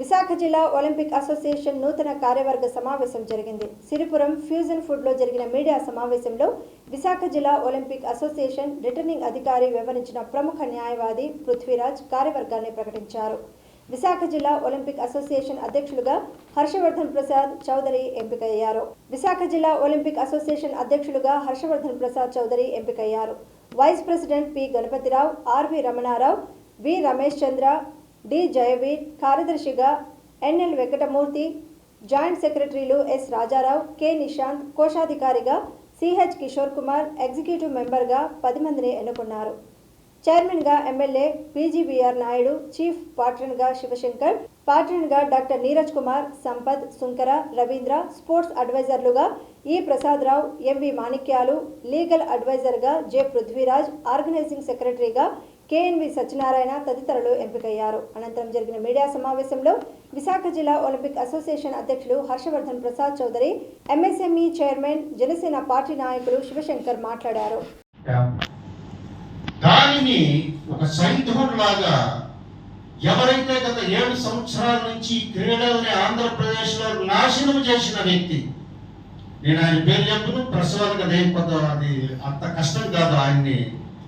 విశాఖ జిల్లా Olympic association నూతన కార్యవర్గ సమావేశం జరిగింది. సిరిపురం ఫ్యూజన్ ఫుడ్ లో జరిగిన మీడియా సమావేశంలో విశాఖ జిల్లా ఒలింపిక్ అసోసియేషన్ రిటర్నింగ్ అధికారి వివరించిన ప్రముఖ న్యాయవాది పృథ్వీరాజ్ కార్యవర్గాన్ని ప్రకటించారు. విశాఖ జిల్లా ఒలింపిక్ అసోసియేషన్ అధ్యక్షులుగా హర్షవర్ధన్ ప్రసాద్ చౌదరి ఎంపికయ్యారు. విశాఖ జిల్లా ఒలింపిక్ అసోసియేషన్ అధ్యక్షులుగా హర్షవర్ధన్ ప్రసాద్ చౌదరి ఎంపికయ్యారు. Vice president P Ganapathirao, RV Ramanarao, V Ramesh Chandra, D Jayaveer, కార్యదర్శిగా ఎన్ఎల్ వెంకటమూర్తి, జాయింట్ సెక్రటరీలు ఎస్ రాజారావు, కె నిశాంత్, కోశాధికారిగా సిహెచ్ కిషోర్ కుమార్, ఎగ్జిక్యూటివ్ మెంబర్గా 10 మందిని ఎన్నుకున్నారు. చైర్మన్గా ఎమ్మెల్యే పీజీబీఆర్ నాయుడు, చీఫ్ పాట్రన్గా శివశంకర్, పాట్రన్గా డాక్టర్ నీరజ్ కుమార్, సంపత్, సుంకర, రవీంద్ర, స్పోర్ట్స్ అడ్వైజర్లుగా E Prasadarao, MV Manikyalu, legal అడ్వైజర్గా జె పృథ్వీరాజ్, ఆర్గనైజింగ్ సెక్రటరీగా కేఎన్వి సత్యనారాయణ తదితరులు ఎంపికయ్యారు. అనంతరం జరిగిన మీడియా సమావేశంలో విశాఖ జిల్లా ఒలింపిక్ అసోసియేషన్ అధ్యక్షులు Harshavardhan Prasad Chowdary, MSME chairman, Janasena party నాయకులు శివశంకర్ మాట్లాడారు. దానిని ఒక సైంధవుడు లాగా ఎవరైతే గత 7 సంవత్సరాల నుంచి క్రీడల్ని ఆంధ్రప్రదేశ్లో నాశనం చేసిన వ్యక్తి, నేను ఆయన పేరు చెప్పను, ప్రసవానికి అదేం అది అంత కష్టం కాదు ఆయన్ని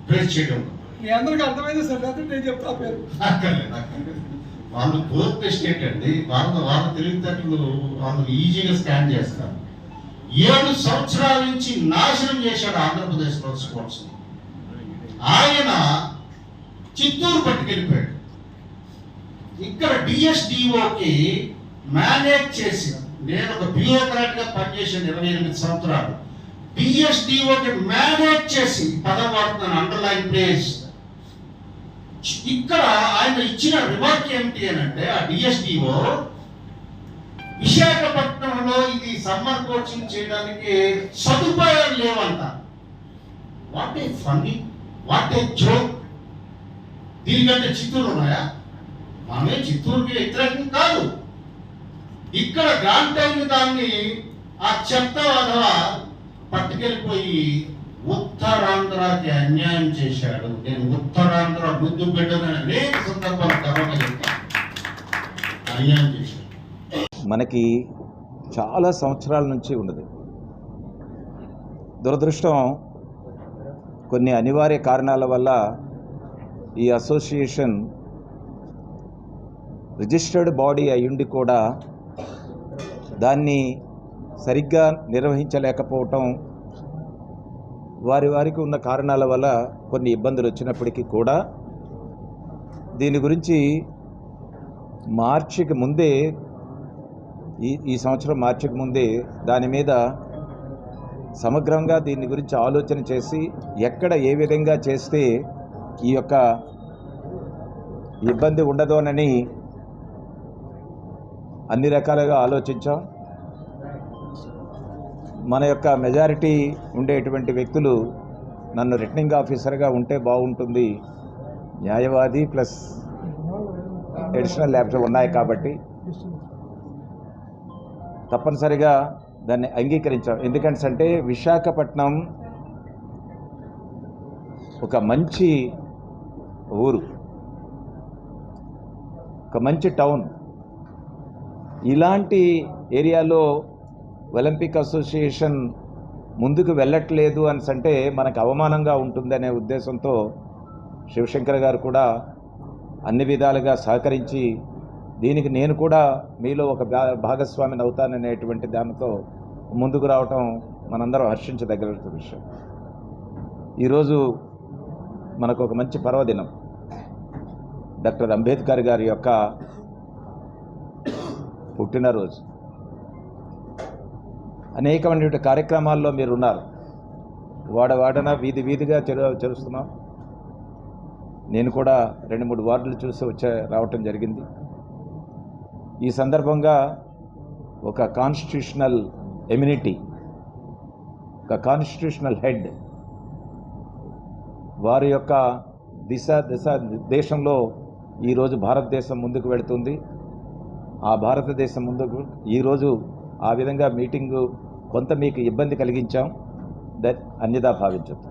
పేరు చేయడం. మీ అందరికి అర్థమైంది సార్, నేను చెప్తా పేరు. వాళ్ళు ఫోర్త్ ఎస్టేట్ అండి, వాళ్ళ తెలివితేటలు వాళ్ళు ఈజీగా స్కాన్ చేస్తారు. 7 సంవత్సరాల నుంచి నాశనం చేశాడు ఆంధ్రప్రదేశ్లో స్పోర్ట్స్. ఆయన చిత్తూరు పట్టుకెళ్ళిపోయాడు. ఇక్కడ డిఎస్డిఓకి మేనేజ్ చేసి, నేను ఒక బ్యూరోక్రాట్ గా పనిచేసాను 28 సంవత్సరాలు. డిఎస్డిఓకి మేనేజ్ చేసి పదం వాడుతున్నాను, అండర్లైన్ ప్లేస్. ఇక్కడ ఆయన ఇచ్చిన రిమార్క్ ఏమిటి అని అంటే, ఆ డిఎస్డిఓ విశాఖపట్నంలో ఇది సమ్మర్ కోచింగ్ చేయడానికి సదుపాయాలు లేవంట. What a funny, what a joke. దీనికంటే చిత్తూరు ఉన్నాయా? మనమే చిత్తూరుకి వ్యతిరేకం కాదు. ఇక్కడ గ్రాంటైన్ దాన్ని ఆ చెత్త అథవా పట్టుకెళ్ళిపోయి ఉత్తరాంధ్రకి అన్యాయం చేశాడు. నేను ఉత్తరాంధ్ర ముద్దు బిడ్డని అనేక సందర్భాలు గర్వంగా చెప్తాను. అన్యాయం చేశాడు. మనకి చాలా సంవత్సరాల నుంచి ఉన్నది. దురదృష్టం, కొన్ని అనివార్య కారణాల వల్ల ఈ అసోసియేషన్ రిజిస్టర్డ్ బాడీ అయ్యుండి కూడా దాన్ని సరిగ్గా నిర్వహించలేకపోవటం, వారికి ఉన్న కారణాల వల్ల కొన్ని ఇబ్బందులు వచ్చినప్పటికీ కూడా దీని గురించి మార్చికి ముందే, ఈ సంవత్సరం మార్చికి ముందే దాని మీద సమగ్రంగా దీని గురించి ఆలోచన చేసి ఎక్కడ ఏ విధంగా చేస్తే ఈ యొక్క ఇబ్బంది ఉండదోనని అన్ని రకాలుగా ఆలోచించాం. మన యొక్క మెజారిటీ ఉండేటువంటి వ్యక్తులు నన్ను రిటర్నింగ్ ఆఫీసర్గా ఉంటే బాగుంటుంది, న్యాయవాది ప్లస్ అడిషనల్ ల్యాబ్స్ ఉన్నాయి కాబట్టి తప్పనిసరిగా దాన్ని అంగీకరించాం. ఎందుకంటే విశాఖపట్నం ఒక మంచి ఊరు, ఒక మంచి టౌన్. ఇలాంటి ఏరియాలో ఒలింపిక్ అసోసియేషన్ ముందుకు వెళ్ళట్లేదు అంటే మనకు అవమానంగా ఉంటుందనే ఉద్దేశంతో శివశంకర్ గారు కూడా అన్ని విధాలుగా సహకరించి దీనికి నేను కూడా మీలో ఒక భాగస్వామిని అవుతాననేటువంటి దానితో ముందుకు రావటం మనందరం హర్షించదగ్గ విషయం. ఈరోజు మనకు ఒక మంచి పర్వదినం, డాక్టర్ అంబేద్కర్ గారి యొక్క పుట్టినరోజు. అనేకమైనటువంటి కార్యక్రమాల్లో మీరు ఉన్నారు. వాడవాడన వీధిగా చేస్తున్నాం. నేను కూడా 2-3 వార్డులు చూసి రావటం జరిగింది. ఈ సందర్భంగా ఒక కాన్స్టిట్యూషనల్ ఎమ్యూనిటీ, ఒక కాన్స్టిట్యూషనల్ హెడ్, వారి యొక్క దిశ దేశంలో ఈరోజు భారతదేశం ముందుకు వెళుతుంది. ఆ భారతదేశం ముందుకు ఈరోజు ఆ విధంగా మీటింగు కొంత మీకు ఇబ్బంది కలిగించాం, అన్యదా భావించదు.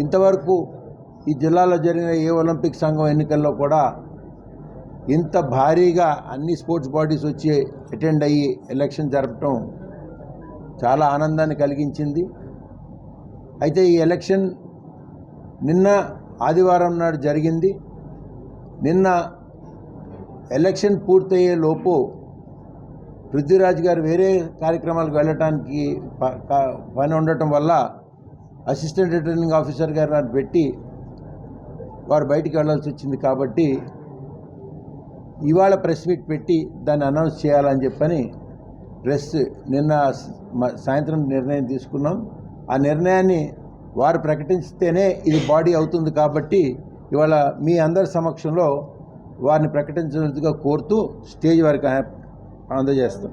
ఇంతవరకు ఈ జిల్లాలో జరిగిన ఏ ఒలింపిక్ సంఘం ఎన్నికల్లో కూడా ఇంత భారీగా అన్ని స్పోర్ట్స్ బాడీస్ వచ్చి అటెండ్ అయ్యి ఎలక్షన్ జరపటం చాలా ఆనందాన్ని కలిగించింది. అయితే ఈ ఎలక్షన్ నిన్న ఆదివారం నాడు జరిగింది. నిన్న ఎలక్షన్ పూర్తయ్యే లోపు పృథ్వీరాజ్ గారు వేరే కార్యక్రమాలకు వెళ్ళటానికి పని ఉండటం వల్ల అసిస్టెంట్ రిటర్నింగ్ ఆఫీసర్ గారు నన్ను పెట్టి వారు బయటికి వెళ్ళాల్సి వచ్చింది. కాబట్టి ఇవాళ ప్రెస్ మీట్ పెట్టి దాన్ని అనౌన్స్ చేయాలని చెప్పని నిన్న సాయంత్రం నిర్ణయం తీసుకున్నాం. ఆ నిర్ణయాన్ని వారు ప్రకటిస్తేనే ఇది బాడీ అవుతుంది. కాబట్టి ఇవాళ మీ అందరి సమక్షంలో వారిని ప్రకటించినట్టుగా కోరుతూ స్టేజ్ వారికి అందజేస్తాం.